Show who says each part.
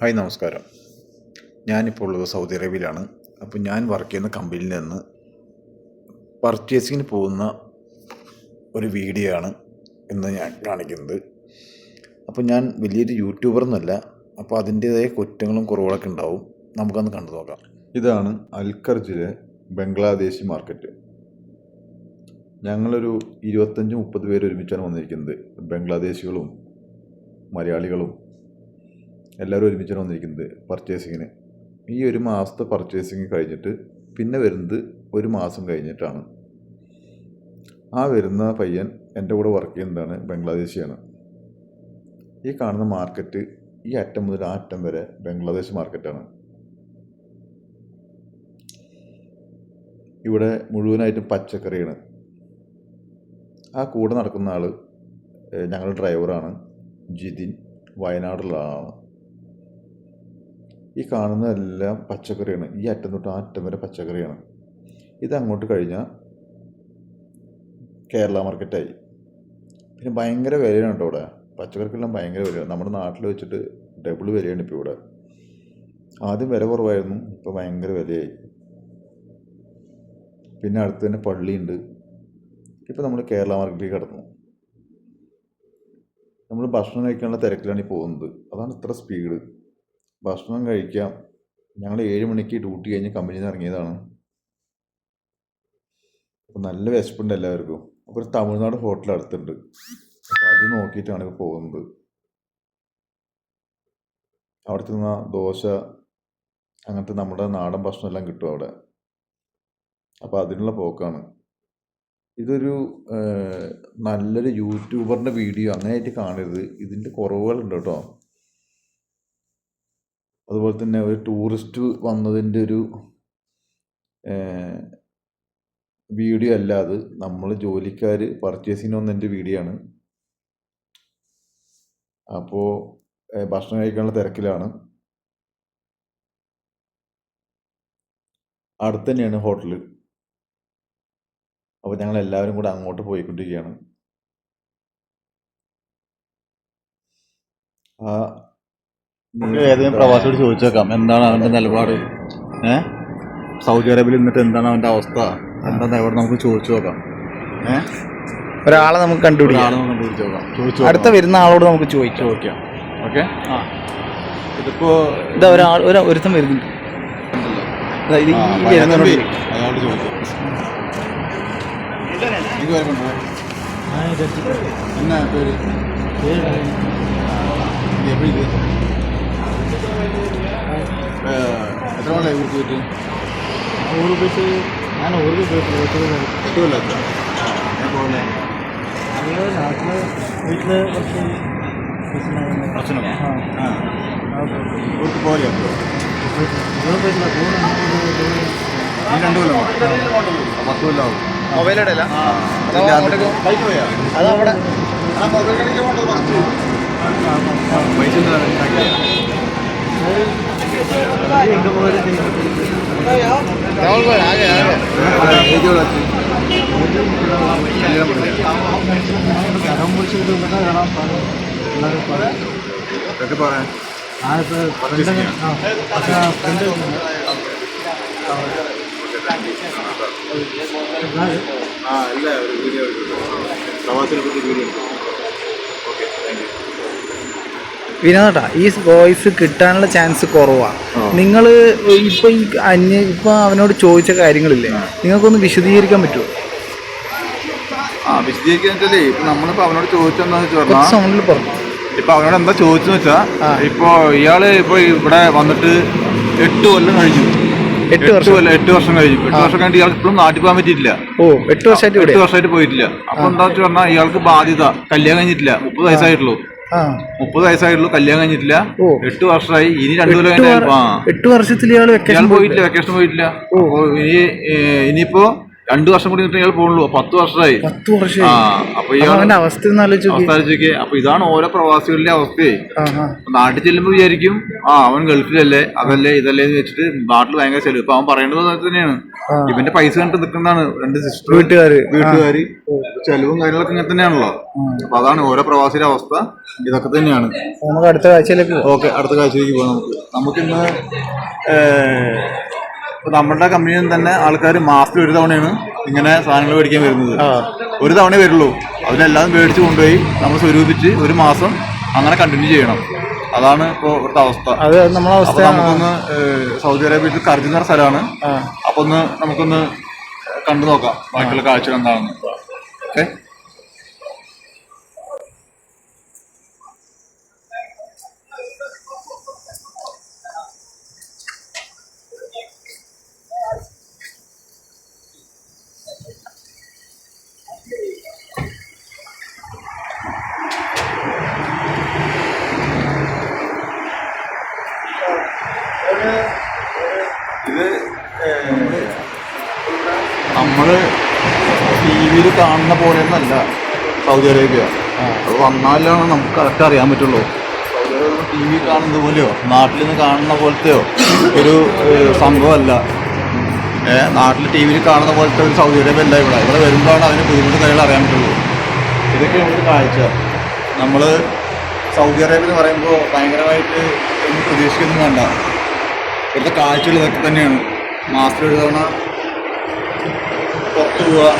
Speaker 1: Hi നമസ്കാരം. ഞാനിപ്പോൾ ഉള്ളത് സൗദി അറേബ്യയിലാണ്. അപ്പോൾ ഞാൻ വർക്ക് ചെയ്യുന്ന കമ്പനിയിൽ നിന്ന് പർച്ചേസിങ്ങിന് പോകുന്ന ഒരു വീഡിയോ ആണ് ഇന്ന് ഞാൻ കാണിക്കുന്നത്. അപ്പോൾ ഞാൻ വലിയൊരു യൂട്യൂബർ എന്നല്ല, അപ്പോൾ അതിൻ്റേതായ കുറ്റങ്ങളും കുറവുകളൊക്കെ ഉണ്ടാവും. നമുക്കൊന്ന് കണ്ടു നോക്കാം. ഇതാണ് അൽഖർജിലെ ബംഗ്ലാദേശി മാർക്കറ്റ്. ഞങ്ങളൊരു 25-30 പേര് ഒരുമിച്ചാണ് വന്നിരിക്കുന്നത്. ബംഗ്ലാദേശികളും മലയാളികളും എല്ലാവരും ഒരുമിച്ചാണ് വന്നിരിക്കുന്നത് പർച്ചേസിങ്ങിന്. ഈ ഒരു മാസത്തെ പർച്ചേസിങ് കഴിഞ്ഞിട്ട് പിന്നെ വരുന്നത് ഒരു മാസം കഴിഞ്ഞിട്ടാണ്. ആ വരുന്ന പയ്യൻ എൻ്റെ കൂടെ വർക്ക് ചെയ്യുന്നതാണ്, ബംഗ്ലാദേശിയാണ്. ഈ കാണുന്ന മാർക്കറ്റ് ഈ അറ്റം മുതൽ ആ അറ്റം വരെ ബംഗ്ലാദേശ് മാർക്കറ്റാണ്. ഇവിടെ മുഴുവനായിട്ടും പച്ചക്കറിയാണ്. ആ കൂടെ നടക്കുന്ന ആൾ ഞങ്ങളുടെ ഡ്രൈവറാണ്, ജിതിൻ, വയനാടുള്ള ആളാണ്. ഈ കാണുന്നതെല്ലാം പച്ചക്കറിയാണ്. ഈ അറ്റം തൊട്ട് ആ അറ്റം വരെ പച്ചക്കറിയാണ്. ഇത് അങ്ങോട്ട് കഴിഞ്ഞാൽ കേരള മാർക്കറ്റായി. പിന്നെ ഭയങ്കര വിലയാണ് കേട്ടോ ഇവിടെ. പച്ചക്കറിക്കെല്ലാം ഭയങ്കര വിലയാണ്. നമ്മുടെ നാട്ടിൽ വെച്ചിട്ട് ഡബിൾ വിലയാണ് ഇപ്പോൾ ഇവിടെ. ആദ്യം വില കുറവായിരുന്നു, ഇപ്പോൾ ഭയങ്കര വിലയായി. പിന്നെ അടുത്ത് തന്നെ പള്ളിയുണ്ട്. ഇപ്പോൾ നമ്മൾ കേരള മാർക്കറ്റിലേക്ക് കടന്നു. നമ്മൾ ഭക്ഷണം കഴിക്കാനുള്ള തിരക്കിലാണ് ഈ പോകുന്നത്. അതാണ് ഇത്ര സ്പീഡ്. ഭക്ഷണം കഴിക്കാം. ഞങ്ങൾ 7 മണിക്ക് ഡ്യൂട്ടി കഴിഞ്ഞ് കമ്പനിയിൽ നിന്ന് ഇറങ്ങിയതാണ്. അപ്പോൾ നല്ല വിശപ്പുണ്ട് എല്ലാവർക്കും. അപ്പോൾ ഒരു തമിഴ്നാട് ഹോട്ടൽ അടുത്തുണ്ട്. അപ്പോൾ അത് നോക്കിയിട്ടാണ് ഇപ്പോൾ പോകുന്നത്. അവിടെ ചെന്ന ദോശ അങ്ങനത്തെ നമ്മുടെ നാടൻ ഭക്ഷണം എല്ലാം കിട്ടും അവിടെ. അപ്പോൾ അതിനുള്ള പോക്കാണ്. ഇതൊരു നല്ലൊരു യൂട്യൂബറിൻ്റെ വീഡിയോ അങ്ങനെയായിട്ട് കാണരുത്. ഇതിൻ്റെ കുറവുകളുണ്ട് കേട്ടോ. അതുപോലെ തന്നെ ഒരു ടൂറിസ്റ്റ് വന്നതിൻ്റെ ഒരു വീഡിയോ അല്ല അത്. നമ്മൾ ജോലിക്കാർ പർച്ചേസിന് വന്നതിൻ്റെ വീഡിയോ ആണ്. അപ്പോൾ ഭക്ഷണം കഴിക്കാനുള്ള തിരക്കിലാണ്. അടുത്ത് തന്നെയാണ് ഹോട്ടൽ. അപ്പോൾ ഞങ്ങൾ എല്ലാവരും കൂടെ അങ്ങോട്ട് പോയിക്കൊണ്ടിരിക്കുകയാണ്. ആ
Speaker 2: ഏതെങ്കിലും പ്രവാസിയോട് ചോദിച്ചേക്കാം എന്താണ് അവൻ്റെ നിലപാട്. സൗദി അറേബ്യയിൽ നിന്നിട്ട് എന്താണ് അവൻ്റെ അവസ്ഥ, എന്താ നിലപാട് നമുക്ക് ചോദിച്ചു നോക്കാം.
Speaker 3: ഒരാളെ നമുക്ക് കണ്ടുപിടിക്കാം. അടുത്ത വരുന്ന ആളോട് നമുക്ക് ചോദിക്കാം.
Speaker 2: ഓക്കെ. ഇതിപ്പോ
Speaker 3: ഇതാ ഒരുത്തം വരുന്നുണ്ട്.
Speaker 2: അയാളോട് ചോദിക്കാം. എന്നാ പേര്? എത്ര കൊല്ലായി ഊർക്ക് പോയിട്ട്?
Speaker 3: ഞാൻ ഊർക്ക് പോയിട്ട്
Speaker 2: എട്ടുമല്ല പോലെ
Speaker 3: വീട്ടില്
Speaker 2: അച്ഛനോ? ഊർക്ക് പോലെ ഈ 2 കൊല്ലം 10 കൊല്ലമാവും.
Speaker 3: മൊബൈലോടെ അല്ല
Speaker 2: ബൈക്ക് പോയാ
Speaker 3: അതവിടെ
Speaker 2: പൈസ അല്ല ഒരു വീഡിയോ പ്രവാസിനെ പറ്റി വീഡിയോ. Okay, thank you.
Speaker 3: വിനോദാ, ഈ വോയിസ് കിട്ടാനുള്ള ചാൻസ് കുറവാണ്. നിങ്ങൾ ഇപ്പൊ അവനോട് ചോദിച്ച കാര്യങ്ങളില്ലേ, നിങ്ങൾക്കൊന്ന് വിശദീകരിക്കാൻ പറ്റുമോ?
Speaker 2: വിശദീകരിക്കാൻ വെച്ചാലേ ഇപ്പൊ നമ്മളിപ്പോ അവനോട് ചോദിച്ചെന്താന്ന് വെച്ചാൽ
Speaker 3: സൗണ്ടിൽ പറഞ്ഞു.
Speaker 2: ഇപ്പൊ അവനോട് എന്താ ചോദിച്ചെന്ന് വെച്ചാ, ഇപ്പൊ ഇയാള് ഇപ്പൊ ഇവിടെ വന്നിട്ട് 8 കൊല്ലം കഴിഞ്ഞു. 8 വർഷം കഴിഞ്ഞു. 8 വർഷം കഴിഞ്ഞിട്ട് ഇയാൾക്ക് ഇപ്പോഴും നാട്ടിൽ പോകാൻ പറ്റിയിട്ടില്ല.
Speaker 3: 8 വർഷമായിട്ട്
Speaker 2: പോയിട്ടില്ല. അപ്പൊ എന്താ വെച്ച് പറഞ്ഞാൽ ഇയാൾക്ക് ബാധ്യത. കല്യാണം കഴിഞ്ഞിട്ടില്ല. 30 വയസ്സായിട്ടുള്ളൂ. 30 വയസ്സായിട്ടുള്ളൂ, കല്യാണം കഴിഞ്ഞിട്ടില്ല. 8 വർഷമായി. ഇനി 2 കൊല്ലം
Speaker 3: 8 വർഷത്തിൽ ഇയാൾ
Speaker 2: പോയിട്ടില്ല, വെക്കേഷൻ പോയിട്ടില്ല. അപ്പൊ ഇനിയിപ്പോ 2 വർഷം കൂടി ഇയാൾ പോകുള്ളൂ. 10 വർഷമായി.
Speaker 3: 10 വർഷം.
Speaker 2: അപ്പൊ ഇയാൾ
Speaker 3: അവന്റെ അവസ്ഥ
Speaker 2: ആലോചിച്ചോക്കെ. അപ്പൊ ഇതാണ് ഓരോ പ്രവാസികളുടെ അവസ്ഥയെ. നാട്ടിൽ ചെല്ലുമ്പോൾ വിചാരിക്കും അവൻ ഗൾഫിലല്ലേ, അതല്ലേ ഇതല്ലേ എന്ന് വെച്ചിട്ട് നാട്ടിൽ ഭയങ്കര ചെലവ്. ഇപ്പൊ അവൻ പറയേണ്ടത് തന്നെയാണ്. ഇവന്റെ പൈസ കണ്ടിട്ട് നിൽക്കുന്നതാണ് 2 സിസ്റ്റർ വീട്ടുകാര്. ചെലവും കാര്യങ്ങളൊക്കെ ഇങ്ങനെ തന്നെയാണല്ലോ. അപ്പൊ അതാണ് ഓരോ പ്രവാസിയുടെ അവസ്ഥ. ഇതൊക്കെ തന്നെയാണ്.
Speaker 3: നമുക്ക് അടുത്ത കാഴ്ചയിലേക്ക്
Speaker 2: അടുത്ത കാഴ്ചയിലേക്ക് പോകാം. നമുക്കിന്ന് നമ്മുടെ കമ്പനിയിൽ നിന്ന് തന്നെ ആൾക്കാർ മാസത്തിൽ 1 തവണയാണ് ഇങ്ങനെ സാധനങ്ങൾ മേടിക്കാൻ വരുന്നത്. 1 തവണ വരുള്ളൂ. അതിനെല്ലാം മേടിച്ച് കൊണ്ടുപോയി നമ്മൾ സ്വരൂപിച്ച് 1 മാസം അങ്ങനെ കണ്ടിന്യൂ ചെയ്യണം. അതാണ് ഇപ്പോൾ ഇവിടുത്തെ അവസ്ഥ. അപ്പൊ നമുക്കൊന്ന് സൗദി അറേബ്യയിൽ കർജ് എന്ന സ്ഥലമാണ്. അപ്പൊ നമുക്കൊന്ന് കണ്ടു നോക്കാം ബാക്കിയുള്ള കാഴ്ചകൾ എന്താണെന്ന്. ഓക്കെ. ഇത് നമ്മള് ടി.വിയിൽ കാണുന്ന പോലെയൊന്നല്ല സൗദി അറേബ്യ. അത് വന്നാലാണ് നമുക്ക് കറക്റ്റ് അറിയാൻ പറ്റുള്ളൂ. സൗദി അറേബ്യ ടി.വി കാണുന്നത് പോലെയോ നാട്ടിൽ നിന്ന് കാണുന്ന പോലത്തെയോ ഒരു സംഭവമല്ല. നാട്ടിൽ ടി.വിയിൽ കാണുന്ന പോലത്തെ ഒരു സൗദി അറേബ്യ അല്ല ഇവിടെ. ഇവിടെ വരുമ്പോഴാണ് അതിന് ബുദ്ധിമുട്ട് കാര്യങ്ങൾ അറിയാൻ പറ്റുള്ളൂ. ഇതൊക്കെ നമുക്ക് കാഴ്ച. നമ്മൾ സൗദി അറേബ്യ എന്ന് പറയുമ്പോൾ ഭയങ്കരമായിട്ട് ഒന്നും പ്രതീക്ഷിക്കൊന്നും വേണ്ട. ഇവിടുത്തെ കാഴ്ചകൾ ഇതൊക്കെ തന്നെയാണ്. മാസത്തിൽ 1 തവണ പുറത്ത് പോവുക,